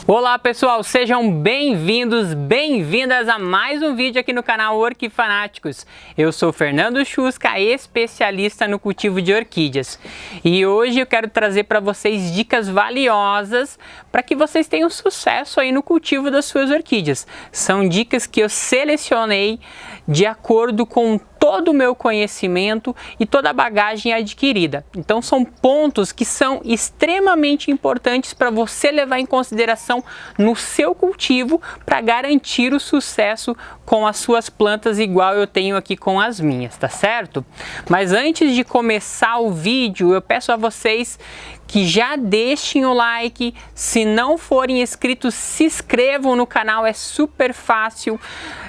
Olá pessoal, sejam bem-vindos, bem-vindas a mais um vídeo aqui no canal Orquifanáticos. Eu sou Fernando Chusca, especialista no cultivo de orquídeas. E hoje eu quero trazer para vocês dicas valiosas para que vocês tenham sucesso aí no cultivo das suas orquídeas. São dicas que eu selecionei de acordo com todo o meu conhecimento e toda a bagagem adquirida. Então são pontos que são extremamente importantes para você levar em consideração no seu cultivo para garantir o sucesso com as suas plantas igual eu tenho aqui com as minhas, tá certo? Mas antes de começar o vídeo, eu peço a vocês que já deixem o like. Se não forem inscritos, se inscrevam no canal, é super fácil.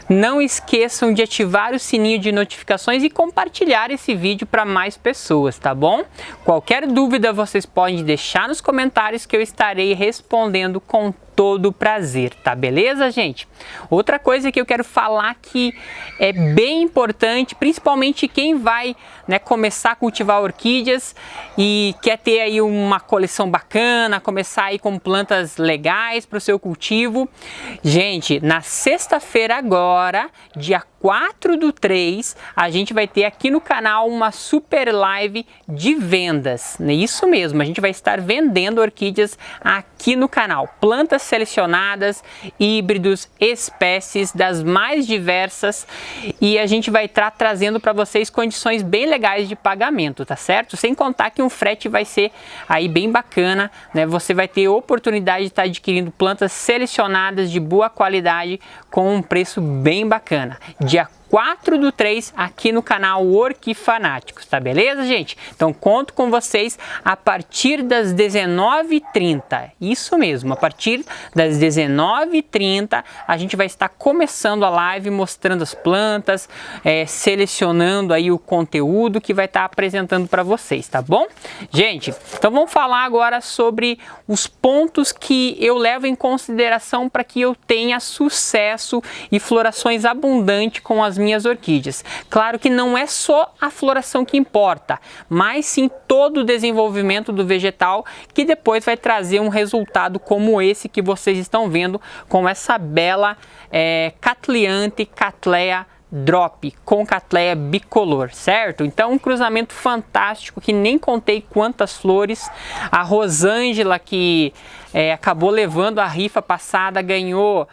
Não esqueçam de ativar o sininho de notificações e compartilhar esse vídeo para mais pessoas, tá bom? Qualquer dúvida vocês podem deixar nos comentários que eu estarei respondendo com todo prazer, tá beleza, gente? Outra coisa que eu quero falar que é bem importante, principalmente quem vai, começar a cultivar orquídeas e quer ter aí uma coleção bacana, começar aí com plantas legais para o seu cultivo. Gente, na sexta-feira agora, dia 4/3, a gente vai ter aqui no canal uma super live de vendas. Isso mesmo, a gente vai estar vendendo orquídeas aqui no canal. Plantas selecionadas, híbridos, espécies das mais diversas, e a gente vai estar trazendo para vocês condições bem legais de pagamento, tá certo? Sem contar que um frete vai ser aí bem bacana, né? Você vai ter oportunidade de estar adquirindo plantas selecionadas de boa qualidade com um preço bem bacana. Dia 4/3 aqui no canal Orquifanáticos, tá beleza, gente? Então conto com vocês a partir das 19h30, isso mesmo, a partir das 19h30 a gente vai estar começando a live mostrando as plantas, selecionando aí o conteúdo que vai estar apresentando para vocês, tá bom? Gente, então vamos falar agora sobre os pontos que eu levo em consideração para que eu tenha sucesso e florações abundantes com as minhas orquídeas. Claro que não é só a floração que importa, mas sim todo o desenvolvimento do vegetal, que depois vai trazer um resultado como esse que vocês estão vendo com essa bela Catleante Cattleya Drop com Cattleya bicolor, certo? Então um cruzamento fantástico que nem contei quantas flores. A Rosângela, que acabou levando a rifa passada, ganhou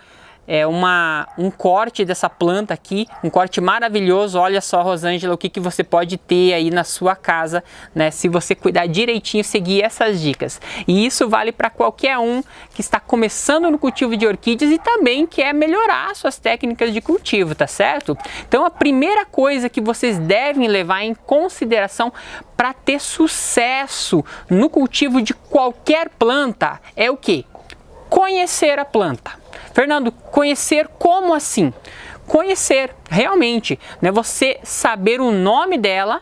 um corte dessa planta aqui, um corte maravilhoso. Olha só, Rosângela, o que você pode ter aí na sua casa, né? Se você cuidar direitinho, seguir essas dicas. E isso vale para qualquer um que está começando no cultivo de orquídeas e também quer melhorar suas técnicas de cultivo, tá certo? Então a primeira coisa que vocês devem levar em consideração para ter sucesso no cultivo de qualquer planta é o quê? Conhecer a planta. Fernando, conhecer como assim? Conhecer realmente, né? Você saber o nome dela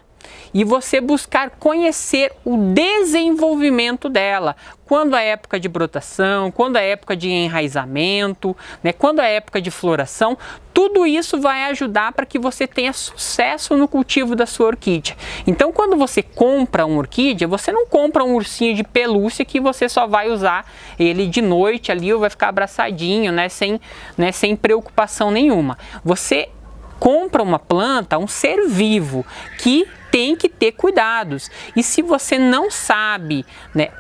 e você buscar conhecer o desenvolvimento dela. Quando é época de brotação, quando é época de enraizamento, né? Quando é época de floração, tudo isso vai ajudar para que você tenha sucesso no cultivo da sua orquídea. Então, quando você compra uma orquídea, você não compra um ursinho de pelúcia que você só vai usar ele de noite ali ou vai ficar abraçadinho, sem preocupação nenhuma. Você compra uma planta, um ser vivo que tem que ter cuidados. E se você não sabe,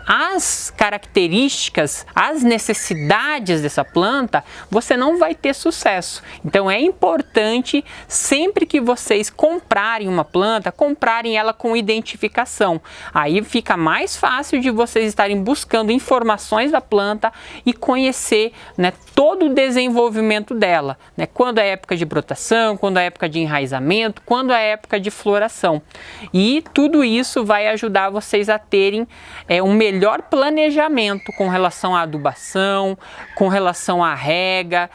as características, as necessidades dessa planta, você não vai ter sucesso. Então é importante, sempre que vocês comprarem uma planta, comprarem ela com identificação. Aí fica mais fácil de vocês estarem buscando informações da planta e conhecer, todo o desenvolvimento dela, quando é época de brotação, quando é época de enraizamento, quando é época de floração. E tudo isso vai ajudar vocês a terem um melhor planejamento com relação à adubação, com relação à rega,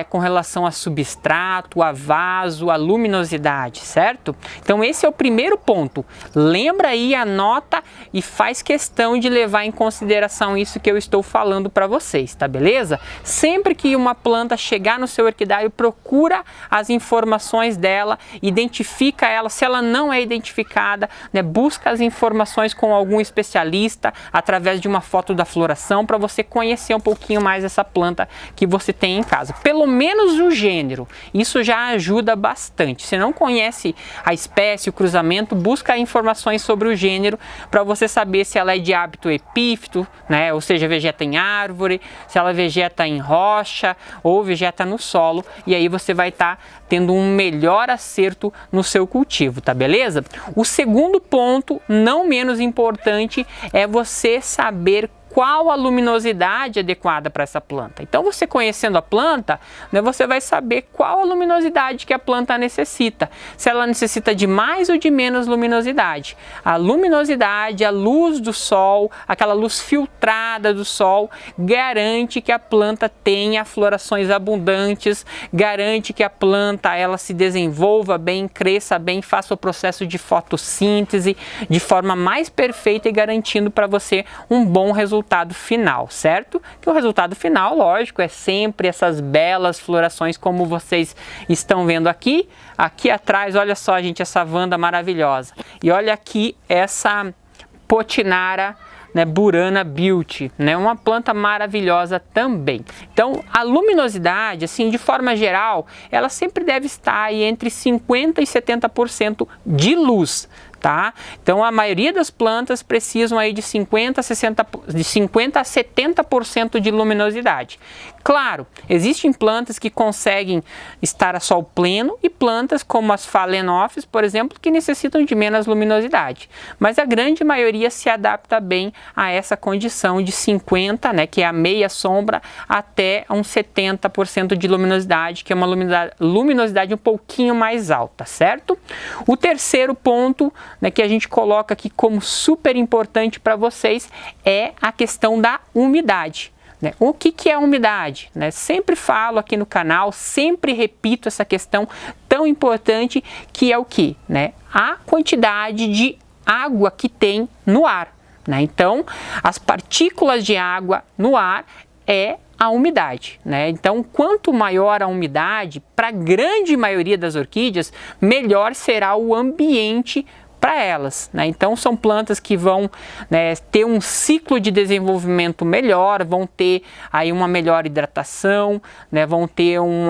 com relação a substrato, a vaso, a luminosidade, certo? Então esse é o primeiro ponto. Lembra aí, anota e faz questão de levar em consideração isso que eu estou falando para vocês, tá beleza? Sempre que uma planta chegar no seu orquidário, procura as informações dela, identifica ela. Se ela não é identificada, certificada, né? Busca as informações com algum especialista através de uma foto da floração para você conhecer um pouquinho mais essa planta que você tem em casa. Pelo menos o gênero, isso já ajuda bastante. Se não conhece a espécie, o cruzamento, busca informações sobre o gênero para você saber se ela é de hábito epífito, né? Ou seja, vegeta em árvore, se ela vegeta em rocha ou vegeta no solo, e aí você vai estar tendo um melhor acerto no seu cultivo, tá beleza? O segundo ponto, não menos importante, é você saber qual a luminosidade adequada para essa planta. Então, você conhecendo a planta, né, você vai saber qual a luminosidade que a planta necessita. Se ela necessita de mais ou de menos luminosidade. A luminosidade, a luz do sol, aquela luz filtrada do sol, garante que a planta tenha florações abundantes, garante que a planta ela se desenvolva bem, cresça bem, faça o processo de fotossíntese de forma mais perfeita e garantindo para você um bom resultado final, certo? Que o resultado final, lógico, é sempre essas belas florações como vocês estão vendo aqui. Aqui atrás, olha só, gente, essa Vanda maravilhosa. E olha aqui essa Potinara, né, Burana Beauty, né, uma planta maravilhosa também. Então, a luminosidade, assim, de forma geral, ela sempre deve estar aí entre 50% e 70% de luz. Tá? Então a maioria das plantas precisam aí de 50 a 70% de luminosidade. Claro, existem plantas que conseguem estar a sol pleno e plantas como as Phalaenopsis, por exemplo, que necessitam de menos luminosidade. Mas a grande maioria se adapta bem a essa condição de 50, né, que é a meia sombra, até uns 70% de luminosidade, que é uma luminosidade um pouquinho mais alta, certo? O terceiro ponto, né, que a gente coloca aqui como super importante para vocês é a questão da umidade. Né? O que é umidade? Né? Sempre falo aqui no canal, sempre repito essa questão tão importante que é o que? Né? A quantidade de água que tem no ar. Né? Então, as partículas de água no ar é a umidade, né? Então, quanto maior a umidade, para a grande maioria das orquídeas, melhor será o ambiente para elas, né? Então são plantas que vão, né, ter um ciclo de desenvolvimento melhor, vão ter aí uma melhor hidratação, né, vão ter um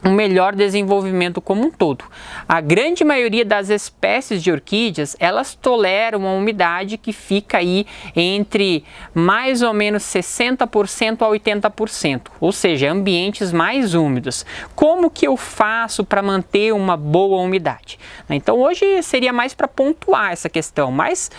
melhor desenvolvimento como um todo. A grande maioria das espécies de orquídeas, elas toleram uma umidade que fica aí entre mais ou menos 60% a 80%, ou seja, ambientes mais úmidos. Como que eu faço para manter uma boa umidade? Então hoje seria mais para pontuar essa questão, mas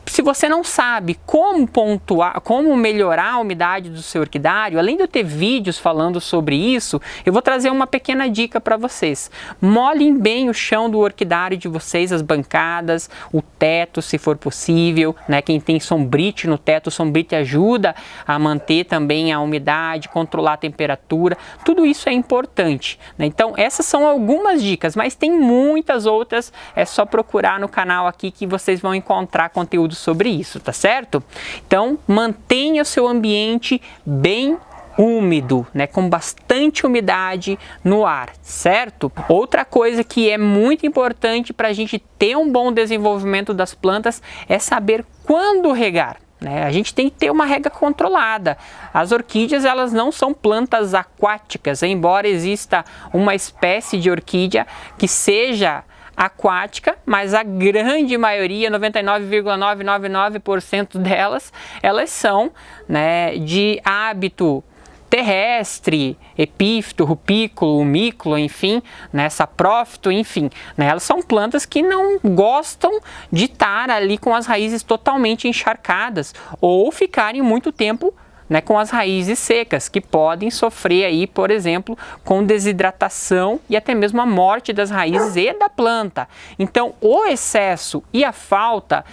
se você não sabe como pontuar, como melhorar a umidade do seu orquidário, além de eu ter vídeos falando sobre isso, eu vou trazer uma pequena dica para vocês. Molhem bem o chão do orquidário de vocês, as bancadas, o teto, se for possível, né? Quem tem sombrite no teto, o sombrite ajuda a manter também a umidade, controlar a temperatura, tudo isso é importante, né? Então essas são algumas dicas, mas tem muitas outras, é só procurar no canal aqui que vocês vão encontrar conteúdo sobre isso, tá certo? Então, mantenha o seu ambiente bem úmido, né, com bastante umidade no ar, certo? Outra coisa que é muito importante para a gente ter um bom desenvolvimento das plantas é saber quando regar. Né? A gente tem que ter uma rega controlada. As orquídeas, elas não são plantas aquáticas, embora exista uma espécie de orquídea que seja aquática, mas a grande maioria, 99,999% delas, elas são, né, de hábito terrestre, epífito, rupículo, humículo, enfim, né, saprófito, enfim, né, elas são plantas que não gostam de estar ali com as raízes totalmente encharcadas ou ficarem muito tempo, né, com as raízes secas, que podem sofrer aí, por exemplo, com desidratação e até mesmo a morte das raízes e da planta. Então, o excesso e a falta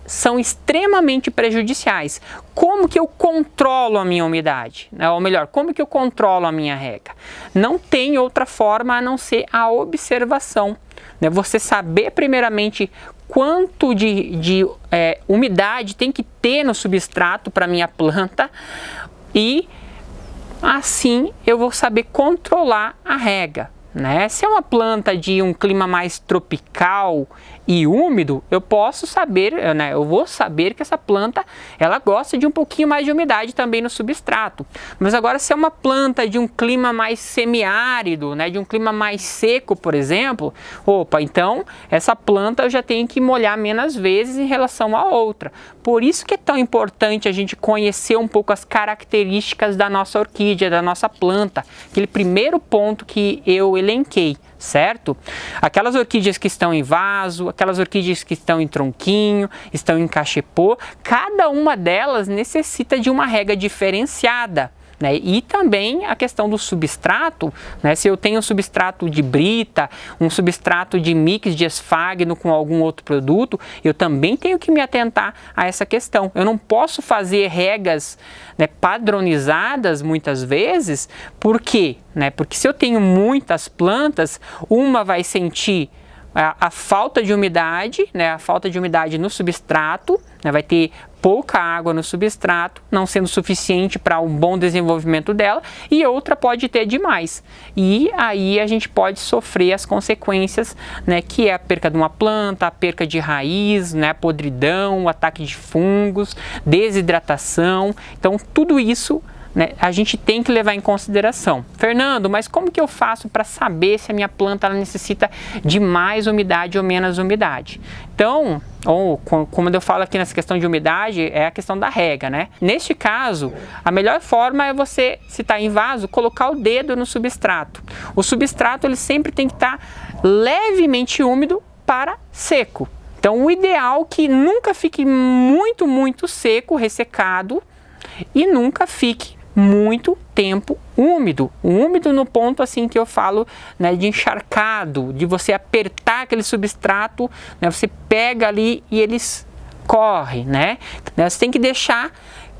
são extremamente prejudiciais. Como que eu controlo a minha umidade? Ou melhor, como que eu controlo a minha rega? Não tem outra forma a não ser a observação. Né? Você saber primeiramente quanto de umidade tem que ter no substrato para minha planta e assim eu vou saber controlar a rega. né? Se é uma planta de um clima mais tropical e úmido, eu posso saber, né? Eu vou saber que essa planta ela gosta de um pouquinho mais de umidade também no substrato. Mas agora se é uma planta de um clima mais semiárido, né? De um clima mais seco, por exemplo, opa, então essa planta eu já tenho que molhar menos vezes em relação à outra. Por isso que é tão importante a gente conhecer um pouco as características da nossa orquídea, da nossa planta, aquele primeiro ponto que eu elenquei, certo? Aquelas orquídeas que estão em vaso, aquelas orquídeas que estão em tronquinho, estão em cachepô, cada uma delas necessita de uma rega diferenciada, né? E também a questão do substrato, né? Se eu tenho um substrato de brita, um substrato de mix de esfagno com algum outro produto, eu também tenho que me atentar a essa questão. Eu não posso fazer regas, né, padronizadas muitas vezes, por quê? Né? Porque se eu tenho muitas plantas, uma vai sentir a falta de umidade, né, a falta de umidade no substrato, né, vai ter pouca água no substrato, não sendo suficiente para um bom desenvolvimento dela, e outra pode ter demais. E aí a gente pode sofrer as consequências, né, que é a perca de uma planta, a perca de raiz, né, podridão, o ataque de fungos, desidratação. Então tudo isso, né, a gente tem que levar em consideração. Fernando, mas como que eu faço para saber se a minha planta ela necessita de mais umidade ou menos umidade? Então, como eu falo aqui nessa questão de umidade, é a questão da rega, né? Neste caso, a melhor forma é você, se está em vaso, colocar o dedo no substrato. O substrato ele sempre tem que estar levemente úmido para seco. Então, o ideal é que nunca fique muito seco, ressecado, e nunca fique muito tempo úmido. Úmido no ponto assim que eu falo, né, de encharcado, de você apertar aquele substrato, né, você pega ali e eles correm, né? Você tem que deixar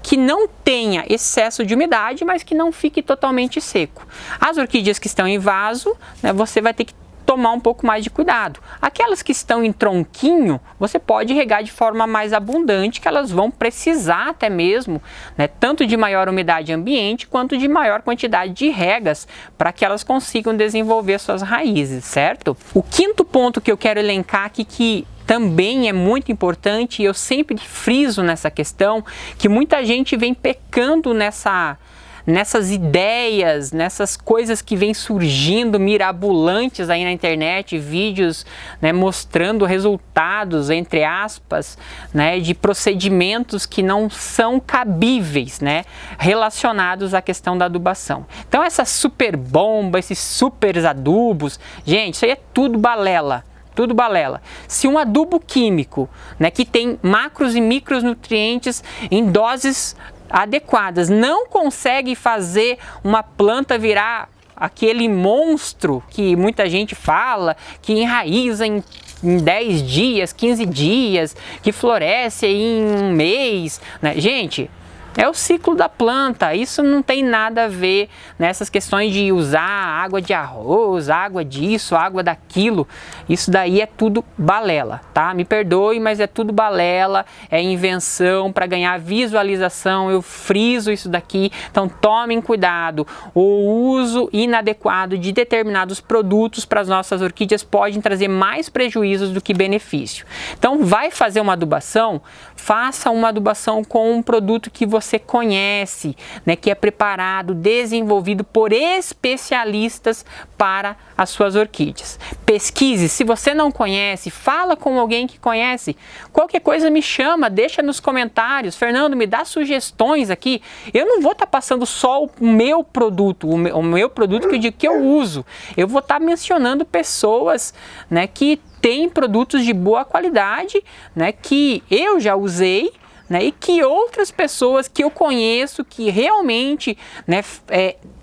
que não tenha excesso de umidade, mas que não fique totalmente seco. As orquídeas que estão em vaso, né, você vai ter que tomar um pouco mais de cuidado. Aquelas que estão em tronquinho, você pode regar de forma mais abundante, que elas vão precisar até mesmo, né, tanto de maior umidade ambiente, quanto de maior quantidade de regas, para que elas consigam desenvolver suas raízes, certo? O quinto ponto que eu quero elencar aqui, que também é muito importante, e eu sempre friso nessa questão, que muita gente vem pecando nessas ideias, nessas coisas que vêm surgindo mirabolantes aí na internet, vídeos, né, mostrando resultados, entre aspas, né, de procedimentos que não são cabíveis, né, relacionados à questão da adubação. Então essa super bomba, esses super adubos, gente, isso aí é tudo balela. Tudo balela. Se um adubo químico, né, que tem macros e micronutrientes em doses adequadas não consegue fazer uma planta virar aquele monstro que muita gente fala, que enraiza em 10 dias, 15 dias, que floresce em um mês, né? Gente, é o ciclo da planta, isso não tem nada a ver nessas questões de usar água de arroz, água disso, água daquilo. Isso daí é tudo balela, tá? Me perdoe, mas é tudo balela, é invenção para ganhar visualização. Eu friso isso daqui, então tomem cuidado. O uso inadequado de determinados produtos para as nossas orquídeas pode trazer mais prejuízos do que benefício. Então vai fazer uma adubação, faça uma adubação com um produto que você conhece, né, que é preparado, desenvolvido por especialistas para as suas orquídeas. Pesquise, se você não conhece, fala com alguém que conhece. Qualquer coisa me chama, deixa nos comentários. Fernando, me dá sugestões aqui. Eu não vou estar passando só o meu produto, o meu produto que eu digo que eu uso. Eu vou estar mencionando pessoas, né, que têm produtos de boa qualidade, né, que eu já usei, né, e que outras pessoas que eu conheço que realmente, né,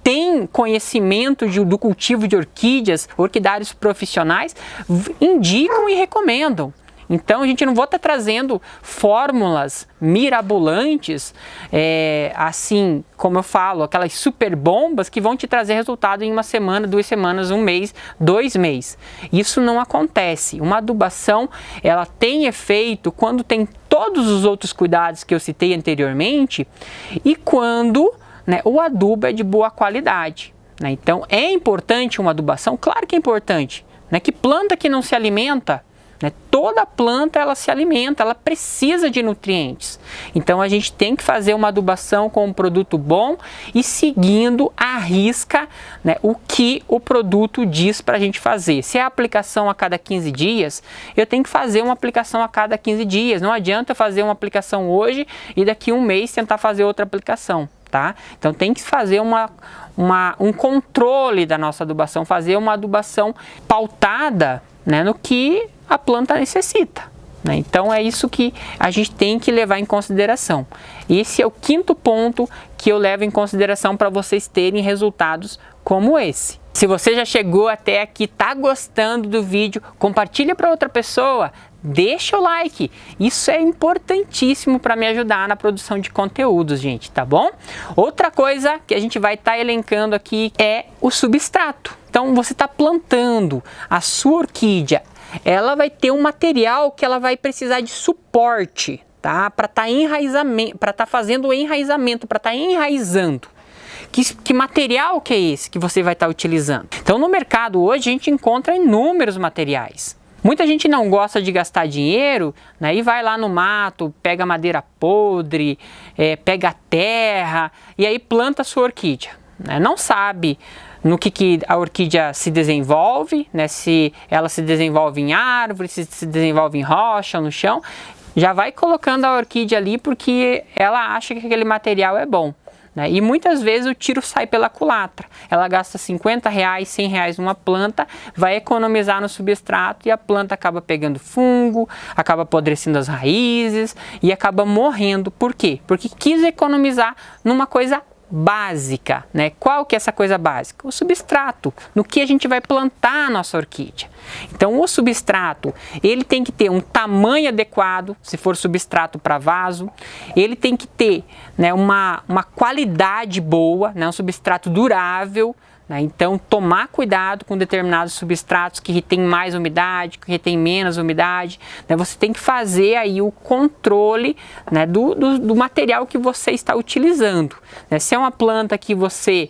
têm conhecimento do cultivo de orquídeas, orquidários profissionais, indicam e recomendam. Então a gente não vai estar trazendo fórmulas mirabolantes, assim como eu falo, aquelas super bombas que vão te trazer resultado em uma semana, 2 semanas, 1 mês, 2 meses. Isso não acontece. Uma adubação, ela tem efeito quando tem todos os outros cuidados que eu citei anteriormente e quando, né, o adubo é de boa qualidade. né? Então é importante uma adubação? Claro que é importante, né? Que planta que não se alimenta? Né? Toda planta ela se alimenta, ela precisa de nutrientes. Então a gente tem que fazer uma adubação com um produto bom e seguindo à risca, né, o que o produto diz para a gente fazer. Se é aplicação a cada 15 dias, eu tenho que fazer uma aplicação a cada 15 dias. Não adianta eu fazer uma aplicação hoje e daqui a um mês tentar fazer outra aplicação. Tá? Então tem que fazer um controle da nossa adubação, fazer uma adubação pautada, né, no que a planta necessita, né? Então é isso que a gente tem que levar em consideração. Esse é o quinto ponto que eu levo em consideração para vocês terem resultados como esse. Se você já chegou até aqui, está gostando do vídeo, compartilha para outra pessoa, deixa o like. Isso é importantíssimo para me ajudar na produção de conteúdos, gente, tá bom? Outra coisa que a gente vai estar elencando aqui é o substrato. Então você está plantando a sua orquídea, ela vai ter um material que ela vai precisar de suporte, tá? Para estar fazendo o enraizamento, para estar enraizando. Que material que é esse que você vai estar utilizando? Então no mercado hoje a gente encontra inúmeros materiais. Muita gente não gosta de gastar dinheiro, né, e vai lá no mato, pega madeira podre, pega terra e aí planta a sua orquídea, né? Não sabe no que a orquídea se desenvolve, né? Se ela se desenvolve em árvore, se desenvolve em rocha, no chão, já vai colocando a orquídea ali porque ela acha que aquele material é bom, né? E muitas vezes o tiro sai pela culatra. Ela gasta R$50, R$100 numa planta, vai economizar no substrato e a planta acaba pegando fungo, acaba apodrecendo as raízes e acaba morrendo. Por quê? Porque quis economizar numa coisa básica, né? Qual que é essa coisa básica? O substrato, no que a gente vai plantar a nossa orquídea. Então o substrato, ele tem que ter um tamanho adequado, se for substrato para vaso, ele tem que ter, né, uma qualidade boa, né, um substrato durável, né? Então tomar cuidado com determinados substratos que retêm mais umidade, que retêm menos umidade, né? Você tem que fazer aí o controle, né, do material que você está utilizando, né? Se é uma planta que você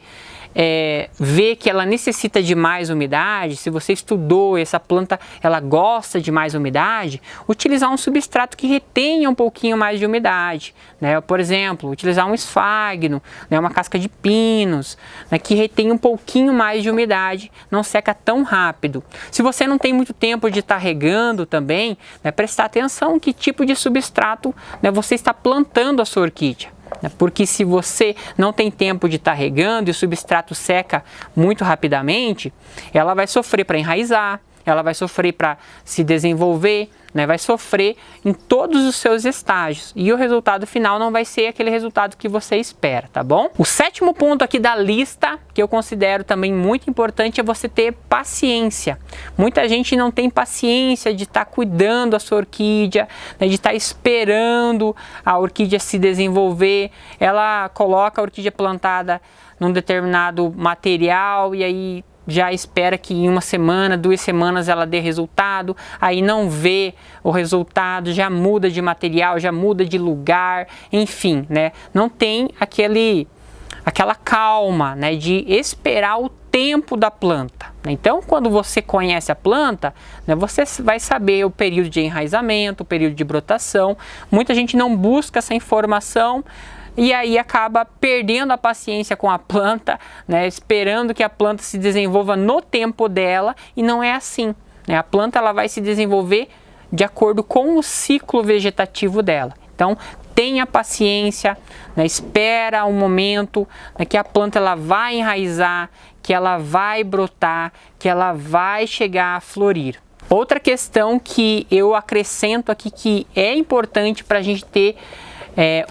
vê que ela necessita de mais umidade, se você estudou essa planta, ela gosta de mais umidade, utilizar um substrato que retenha um pouquinho mais de umidade, né? Por exemplo, utilizar um esfagno, né, uma casca de pinos, né, que retém um pouquinho mais de umidade, não seca tão rápido. Se você não tem muito tempo de estar regando também, né, prestar atenção que tipo de substrato, né, você está plantando a sua orquídea. Porque se você não tem tempo de estar regando e o substrato seca muito rapidamente, ela vai sofrer para enraizar, ela vai sofrer para se desenvolver, né? Vai sofrer em todos os seus estágios e o resultado final não vai ser aquele resultado que você espera, tá bom? O sétimo ponto aqui da lista, que eu considero também muito importante, é você ter paciência. Muita gente não tem paciência de estar cuidando da sua orquídea, né? De estar esperando a orquídea se desenvolver. Ela coloca a orquídea plantada num determinado material e aí já espera que em uma semana, 2 semanas ela dê resultado, aí não vê o resultado, já muda de material, já muda de lugar, enfim, né? Não tem aquela calma, né, de esperar o tempo da planta. Então, quando você conhece a planta, né, você vai saber o período de enraizamento, o período de brotação. Muita gente não busca essa informação e aí acaba perdendo a paciência com a planta, né, esperando que a planta se desenvolva no tempo dela, e não é assim, né? A planta ela vai se desenvolver de acordo com o ciclo vegetativo dela. Então tenha paciência, né, espera um momento, né, que a planta ela vai enraizar, que ela vai brotar, que ela vai chegar a florir. Outra questão que eu acrescento aqui que é importante para a gente ter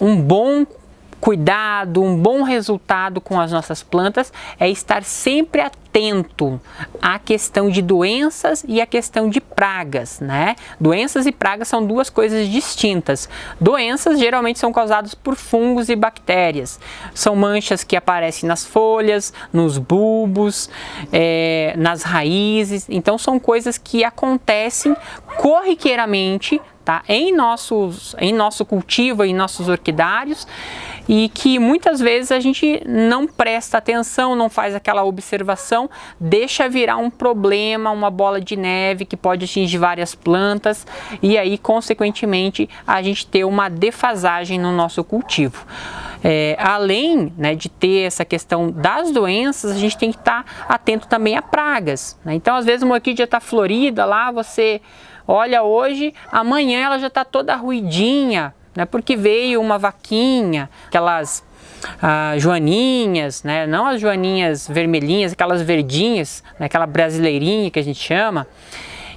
um bom cuidado, um bom resultado com as nossas plantas é estar sempre atento à questão de doenças e à questão de pragas, né? Doenças e pragas são duas coisas distintas. Doenças geralmente são causadas por fungos e bactérias. São manchas que aparecem nas folhas, nos bulbos, nas raízes. Então são coisas que acontecem corriqueiramente, tá? Em nosso cultivo, em nossos orquidários, e que muitas vezes a gente não presta atenção, não faz aquela observação, deixa virar um problema, uma bola de neve que pode atingir várias plantas e aí, consequentemente, a gente ter uma defasagem no nosso cultivo. Além, né, de ter essa questão das doenças, a gente tem que estar atento também a pragas, né? Então, às vezes uma orquídea está florida lá, você olha hoje, amanhã ela já está toda ruidinha, né, porque veio uma vaquinha, aquelas joaninhas, né, não as joaninhas vermelhinhas, aquelas verdinhas, né, aquela brasileirinha que a gente chama,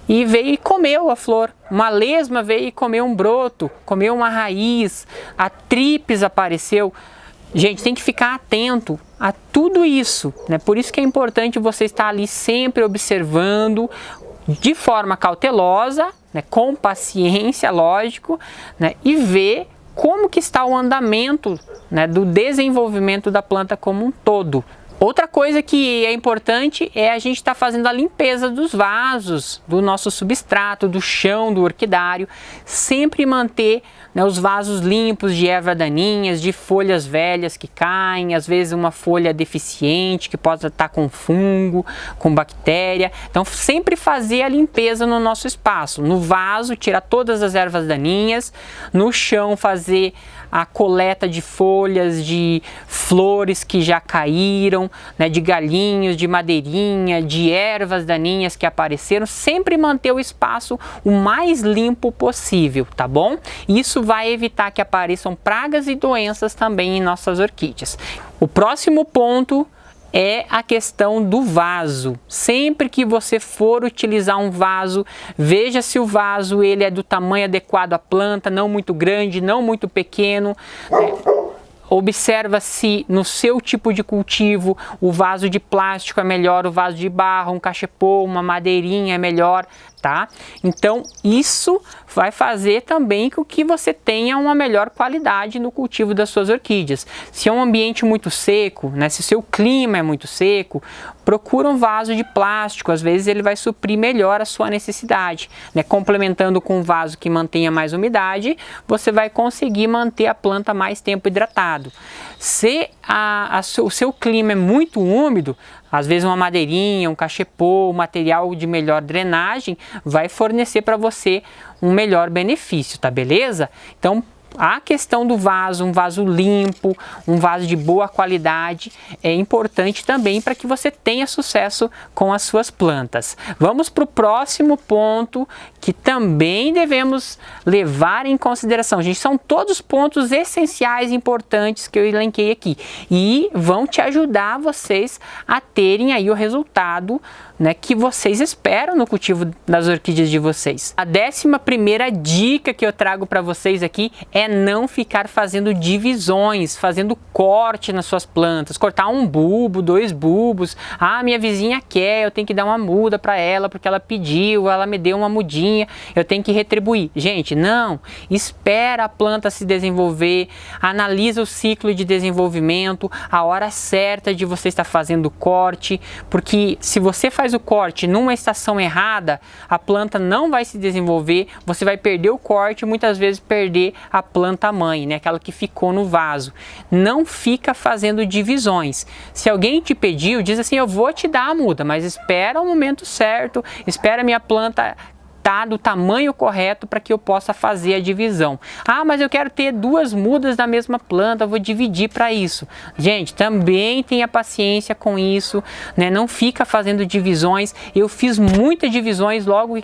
e veio e comeu a flor. Uma lesma veio e comeu um broto, comeu uma raiz, a trípis apareceu. Gente, tem que ficar atento a tudo isso, né? Por isso que é importante você estar ali sempre observando de forma cautelosa, né, com paciência, lógico, né, e ver como que está o andamento, né, do desenvolvimento da planta como um todo. Outra coisa que é importante é a gente estar fazendo a limpeza dos vasos, do nosso substrato, do chão do orquidário, sempre manter, né, os vasos limpos de ervas daninhas, de folhas velhas que caem, às vezes uma folha deficiente que pode estar com fungo, com bactéria. Então sempre fazer a limpeza no nosso espaço, no vaso tirar todas as ervas daninhas, no chão fazer a coleta de folhas, de flores que já caíram, né, de galinhos, de madeirinha, de ervas daninhas que apareceram, sempre manter o espaço o mais limpo possível, tá bom? Isso vai evitar que apareçam pragas e doenças também em nossas orquídeas. O próximo ponto é a questão do vaso. Sempre que você for utilizar um vaso, veja se o vaso ele é do tamanho adequado à planta, não muito grande, não muito pequeno. Observa se no seu tipo de cultivo o vaso de plástico é melhor, o vaso de barro, um cachepô, uma madeirinha é melhor, tá? Então isso vai fazer também com que você tenha uma melhor qualidade no cultivo das suas orquídeas. Se é um ambiente muito seco, né, se o seu clima é muito seco, procura um vaso de plástico, às vezes ele vai suprir melhor a sua necessidade, né? Complementando com um vaso que mantenha mais umidade, você vai conseguir manter a planta mais tempo hidratado. Se o seu clima é muito úmido, às vezes uma madeirinha, um cachepô, um material de melhor drenagem vai fornecer para você um melhor benefício, tá beleza? Então, a questão do vaso, um vaso limpo, um vaso de boa qualidade é importante também para que você tenha sucesso com as suas plantas. Vamos para o próximo ponto que também devemos levar em consideração. Gente, são todos pontos essenciais importantes que eu elenquei aqui e vão te ajudar vocês a terem aí o resultado, né, que vocês esperam no cultivo das orquídeas de vocês. A 11ª dica que eu trago para vocês aqui é não ficar fazendo divisões, fazendo corte nas suas plantas, cortar um bulbo, 2 bulbos. Ah, minha vizinha quer, eu tenho que dar uma muda para ela porque ela pediu, ela me deu uma mudinha, eu tenho que retribuir. Gente, não, espera a planta se desenvolver, analisa o ciclo de desenvolvimento, a hora certa de você estar fazendo o corte, porque se você faz o corte numa estação errada, a planta não vai se desenvolver, você vai perder o corte e muitas vezes perder a planta mãe, né? Aquela que ficou no vaso. Não fica fazendo divisões. Se alguém te pediu, diz assim, eu vou te dar a muda, mas espera o momento certo, espera a minha planta tá do tamanho correto para que eu possa fazer a divisão. Ah, mas eu quero ter 2 mudas da mesma planta, vou dividir para isso. Gente, também tenha paciência com isso, né? Não fica fazendo divisões. Eu fiz muitas divisões logo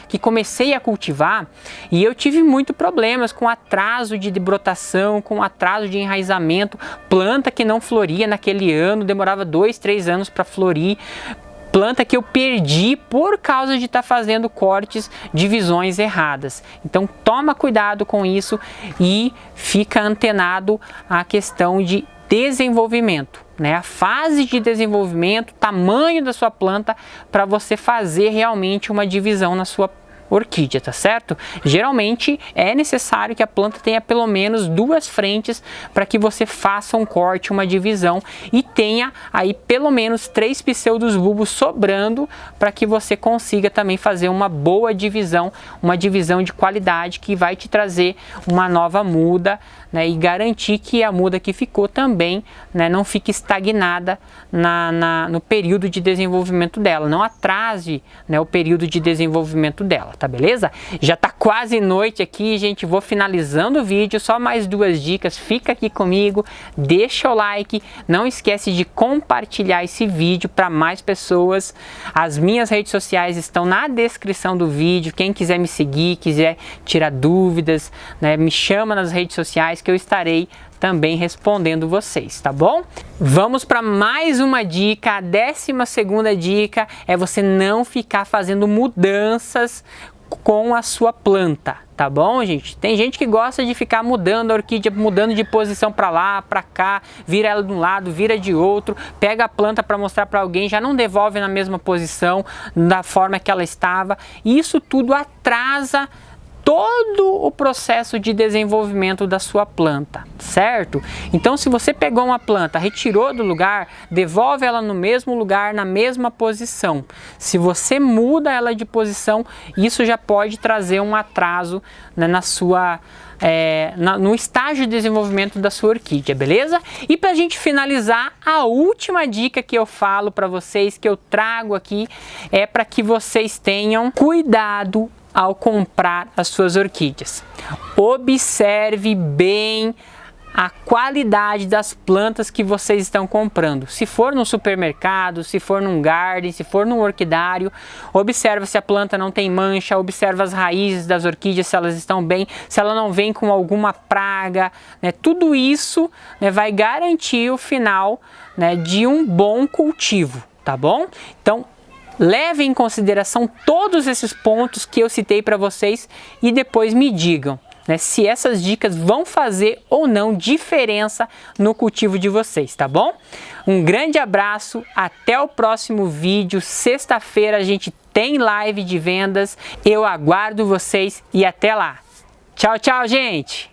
que comecei a cultivar e eu tive muito problemas com atraso de brotação, com atraso de enraizamento, planta que não floria naquele ano, demorava 2, 3 anos para florir. Planta que eu perdi por causa de estar fazendo cortes, divisões erradas. Então toma cuidado com isso e fica antenado à questão de desenvolvimento, né? A fase de desenvolvimento, tamanho da sua planta para você fazer realmente uma divisão na sua orquídea, tá certo? Geralmente é necessário que a planta tenha pelo menos 2 frentes para que você faça um corte, uma divisão e tenha aí pelo menos 3 pseudos bulbos sobrando para que você consiga também fazer uma boa divisão, uma divisão de qualidade que vai te trazer uma nova muda, né, e garantir que a muda que ficou também, né, não fique estagnada no período de desenvolvimento dela, não atrase, né, o período de desenvolvimento dela, tá beleza? Já tá quase noite aqui, gente, vou finalizando o vídeo, só mais 2 dicas, fica aqui comigo, deixa o like, não esquece de compartilhar esse vídeo para mais pessoas. As minhas redes sociais estão na descrição do vídeo, quem quiser me seguir, quiser tirar dúvidas, né, me chama nas redes sociais que eu estarei também respondendo vocês, tá bom? Vamos para mais uma dica. A 12ª dica é você não ficar fazendo mudanças com a sua planta, tá bom, gente? Tem gente que gosta de ficar mudando a orquídea, mudando de posição para lá, para cá, vira ela de um lado, vira de outro, pega a planta para mostrar para alguém, já não devolve na mesma posição, da forma que ela estava. Isso tudo atrasa todo o processo de desenvolvimento da sua planta, certo? Então, se você pegou uma planta, retirou do lugar, devolve ela no mesmo lugar, na mesma posição. Se você muda ela de posição, isso já pode trazer um atraso, né, no estágio de desenvolvimento da sua orquídea, beleza? E para a gente finalizar, a última dica que eu falo para vocês, que eu trago aqui, é para que vocês tenham cuidado ao comprar as suas orquídeas. Observe bem a qualidade das plantas que vocês estão comprando. Se for no supermercado, se for num garden, se for num orquidário, observa se a planta não tem mancha, observa as raízes das orquídeas, se elas estão bem, se ela não vem com alguma praga, né? Tudo isso, né, vai garantir o final, né, de um bom cultivo, tá bom? Então, leve em consideração todos esses pontos que eu citei para vocês e depois me digam, né, se essas dicas vão fazer ou não diferença no cultivo de vocês, tá bom? Um grande abraço, até o próximo vídeo. Sexta-feira a gente tem live de vendas, eu aguardo vocês e até lá. Tchau, tchau, gente!